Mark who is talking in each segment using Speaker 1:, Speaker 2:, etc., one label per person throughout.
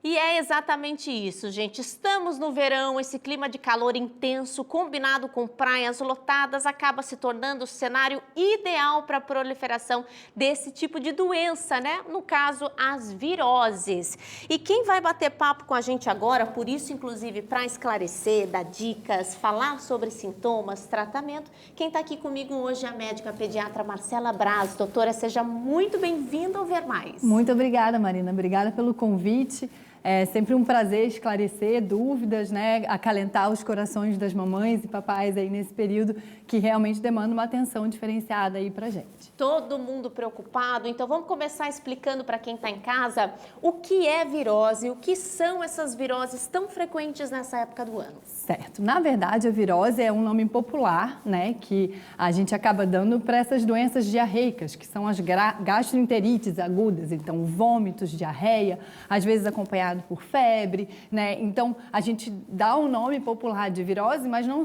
Speaker 1: E é exatamente isso, gente. Estamos no verão, esse clima de calor intenso, combinado com praias lotadas, acaba se tornando o cenário ideal para a proliferação desse tipo de doença, né? No caso, as viroses. E quem vai bater papo com a gente agora, por isso, inclusive, para esclarecer, dar dicas, falar sobre sintomas, tratamento, quem está aqui comigo hoje é a médica pediatra Marcela Braz. Doutora, seja muito bem-vinda ao Ver Mais.
Speaker 2: Muito obrigada, Marina. Obrigada pelo convite. É sempre um prazer esclarecer dúvidas, né? Acalentar os corações das mamães e papais aí nesse período que realmente demanda uma atenção diferenciada aí pra gente.
Speaker 1: Todo mundo preocupado, então vamos começar explicando para quem está em casa o que é virose, o que são essas viroses tão frequentes nessa época do ano.
Speaker 2: Certo. Na verdade, a virose é um nome popular, né, que a gente acaba dando para essas doenças diarreicas, que são as gastroenterites agudas, então vômitos, diarreia, às vezes acompanhado por febre, né? Então a gente dá o nome popular de virose, mas não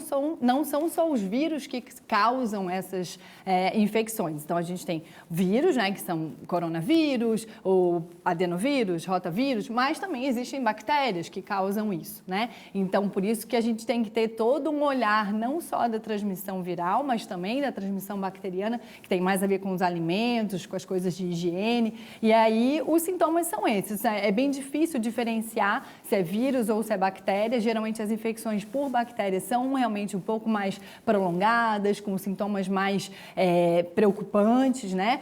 Speaker 2: são só os vírus que causam essas infecções. Então a gente tem vírus, né, que são coronavírus, ou adenovírus, rotavírus, mas também existem bactérias que causam isso, né? Então por isso que a gente tem que ter todo um olhar não só da transmissão viral, mas também da transmissão bacteriana, que tem mais a ver com os alimentos, com as coisas de higiene. E aí os sintomas são esses. É bem difícil diferenciar se é vírus ou se é bactéria. Geralmente as infecções por bactérias são realmente um pouco mais prolongadas, com sintomas mais preocupantes, né?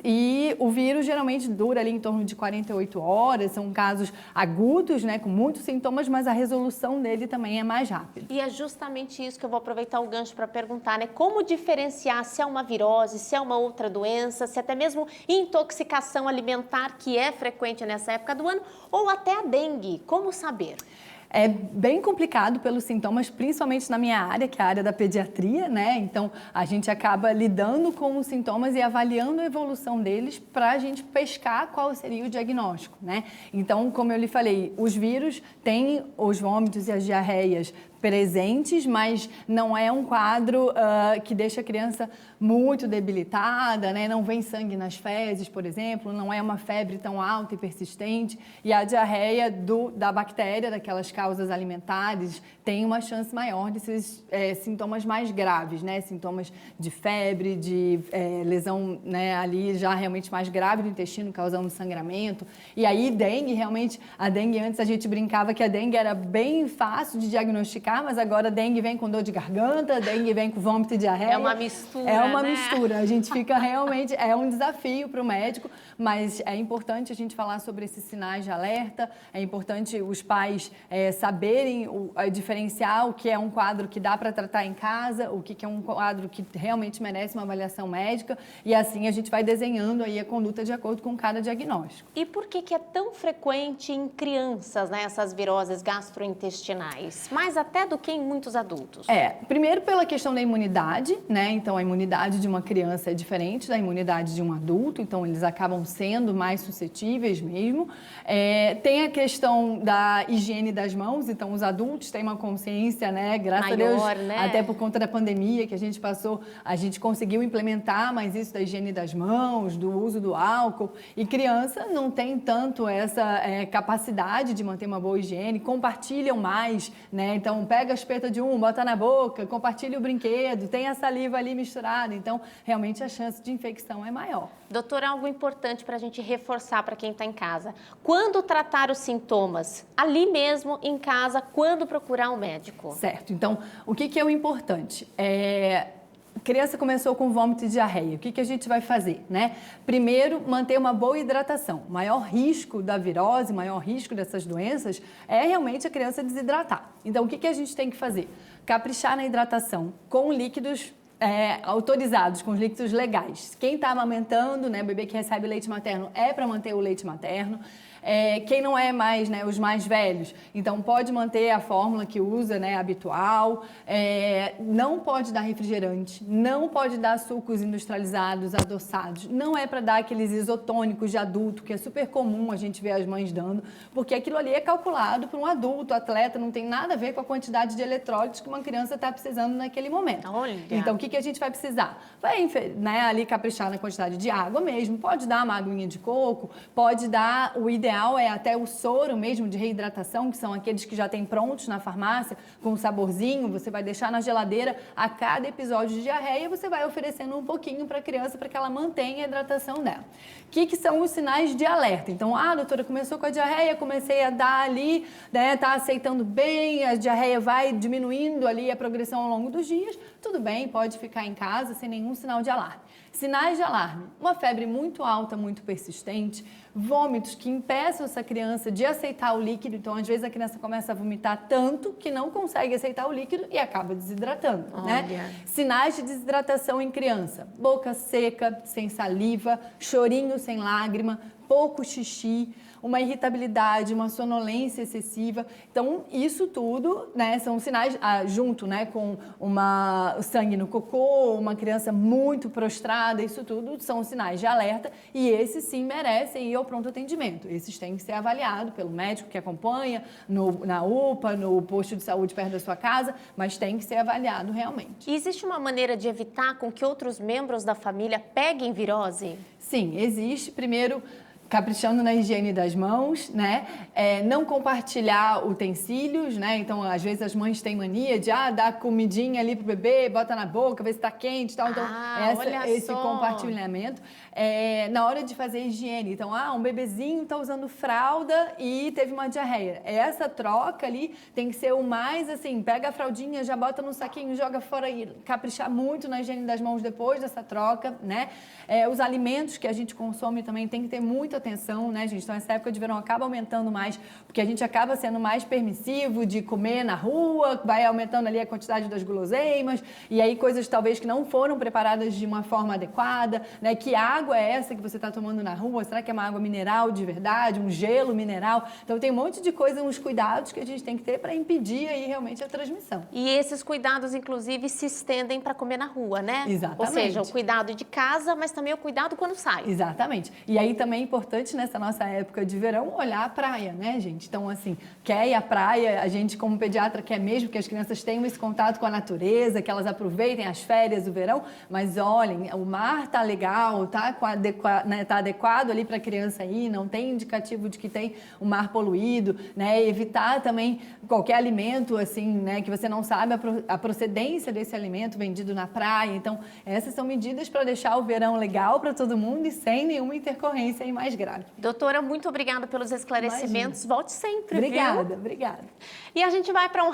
Speaker 2: E o vírus geralmente dura ali em torno de 48 horas, são casos agudos, né? Com muitos sintomas, mas a resolução dele também é mais rápida.
Speaker 1: E é justamente isso que eu vou aproveitar o gancho para perguntar, né? Como diferenciar se é uma virose, se é uma outra doença, se até mesmo intoxicação alimentar, que é frequente nessa época do ano, ou até a dengue. Como saber?
Speaker 2: É bem complicado pelos sintomas, principalmente na minha área, que é a área da pediatria, né? Então, a gente acaba lidando com os sintomas e avaliando a evolução deles para a gente pescar qual seria o diagnóstico, né? Então, como eu lhe falei, os vírus têm os vômitos e as diarreias presentes, mas não é um quadro que deixa a criança muito debilitada, né? Não vem sangue nas fezes, por exemplo, não é uma febre tão alta e persistente, e a diarreia da bactéria, daquelas causas alimentares, tem uma chance maior desses sintomas mais graves, né? Sintomas de febre, de lesão, né, ali já realmente mais grave do intestino, causando sangramento. E aí, dengue, realmente, a dengue antes a gente brincava que a dengue era bem fácil de diagnosticar, mas agora dengue vem com dor de garganta, dengue vem com vômito e diarreia.
Speaker 1: É uma mistura,
Speaker 2: É uma
Speaker 1: né?
Speaker 2: mistura. A gente fica realmente... É um desafio para o médico, mas é importante a gente falar sobre esses sinais de alerta, é importante os pais saberem diferenciar o que é um quadro que dá para tratar em casa, o que é um quadro que realmente merece uma avaliação médica, e assim a gente vai desenhando aí a conduta de acordo com cada diagnóstico.
Speaker 1: E por que é tão frequente em crianças, né, essas viroses gastrointestinais? Mais até do que em muitos adultos.
Speaker 2: Primeiro pela questão da imunidade, né? Então a imunidade de uma criança é diferente da imunidade de um adulto, então eles acabam sendo mais suscetíveis mesmo. Tem a questão da higiene das mãos, então os adultos têm uma consciência, né? Graças a Deus,
Speaker 1: né?
Speaker 2: até por conta da pandemia que a gente passou, a gente conseguiu implementar mais isso da higiene das mãos, do uso do álcool, e criança não tem tanto essa capacidade de manter uma boa higiene, compartilham mais, né? Então pega a espeta de bota na boca, compartilha o brinquedo, tem a saliva ali misturada, então realmente a chance de infecção é maior.
Speaker 1: Doutora, algo importante para a gente reforçar para quem está em casa. Quando tratar os sintomas? Ali mesmo, em casa, quando procurar um médico?
Speaker 2: Certo, então o que é o importante? A criança começou com vômito e diarreia, o que a gente vai fazer, né? Primeiro, manter uma boa hidratação. O maior risco da virose, o maior risco dessas doenças é realmente a criança desidratar. Então, o que a gente tem que fazer? Caprichar na hidratação com líquidos autorizados, com os líquidos legais. Quem está amamentando, né, bebê que recebe leite materno, é para manter o leite materno. Quem não é mais, né, os mais velhos, então pode manter a fórmula que usa, né, habitual, não pode dar refrigerante, não pode dar sucos industrializados, adoçados, não é para dar aqueles isotônicos de adulto, que é super comum a gente ver as mães dando, porque aquilo ali é calculado para um adulto, atleta, não tem nada a ver com a quantidade de eletrólitos que uma criança está precisando naquele momento.
Speaker 1: Olha.
Speaker 2: Então, o que a gente vai precisar? Vai, né, ali caprichar na quantidade de água mesmo, pode dar uma aguinha de coco, pode dar o ideal ideal é até o soro mesmo de reidratação, que são aqueles que já tem prontos na farmácia, com saborzinho, você vai deixar na geladeira a cada episódio de diarreia, você vai oferecendo um pouquinho para a criança para que ela mantenha a hidratação dela. O que são os sinais de alerta? Então, doutora, começou com a diarreia, comecei a dar ali, né, tá aceitando bem, a diarreia vai diminuindo ali a progressão ao longo dos dias, tudo bem, pode ficar em casa sem nenhum sinal de alarme. Sinais de alarme: uma febre muito alta, muito persistente, vômitos que impeçam essa criança de aceitar o líquido, então às vezes a criança começa a vomitar tanto que não consegue aceitar o líquido e acaba desidratando, né? Sinais de desidratação em criança: boca seca, sem saliva, chorinho sem lágrima, pouco xixi, uma irritabilidade, uma sonolência excessiva. Então, isso tudo, né, são sinais, junto, né, com o sangue no cocô, uma criança muito prostrada, isso tudo são sinais de alerta e esses sim merecem ir ao pronto atendimento. Esses têm que ser avaliados pelo médico que acompanha, na UPA, no posto de saúde perto da sua casa, mas tem que ser avaliado realmente.
Speaker 1: E existe uma maneira de evitar com que outros membros da família peguem virose?
Speaker 2: Sim, existe. Primeiro, caprichando na higiene das mãos, né? Não compartilhar utensílios, né? Então, às vezes as mães têm mania de dar comidinha ali pro bebê, bota na boca, vê se tá quente e tal. Então, esse compartilhamento. Na hora de fazer higiene, então, um bebezinho tá usando fralda e teve uma diarreia. Essa troca ali tem que ser o mais assim, pega a fraldinha, já bota no saquinho, joga fora e caprichar muito na higiene das mãos depois dessa troca, né? Os alimentos que a gente consome também tem que ter muita atenção, né, gente? Então, essa época de verão acaba aumentando mais, porque a gente acaba sendo mais permissivo de comer na rua, vai aumentando ali a quantidade das guloseimas, e aí coisas talvez que não foram preparadas de uma forma adequada, né? Que água é essa que você está tomando na rua? Será que é uma água mineral de verdade? Um gelo mineral? Então, tem um monte de coisa, uns cuidados que a gente tem que ter para impedir aí realmente a transmissão.
Speaker 1: E esses cuidados, inclusive, se estendem para comer na rua, né?
Speaker 2: Exatamente.
Speaker 1: Ou seja, o cuidado de casa, mas também o cuidado quando sai.
Speaker 2: Exatamente. E aí também é importante nessa nossa época de verão olhar a praia, né, gente? Então, assim, quer ir à praia, a gente como pediatra quer mesmo que as crianças tenham esse contato com a natureza, que elas aproveitem as férias, o verão, mas olhem, o mar tá legal, tá adequado ali para a criança ir, não tem indicativo de que tem o mar poluído, né? Evitar também qualquer alimento, assim, né, que você não sabe a procedência desse alimento vendido na praia. Então, essas são medidas para deixar o verão legal para todo mundo e sem nenhuma intercorrência aí mais grave.
Speaker 1: Doutora, muito obrigada pelos esclarecimentos. Imagina. Volte sempre,
Speaker 2: Obrigada,
Speaker 1: viu?
Speaker 2: Obrigada.
Speaker 1: E a gente vai para um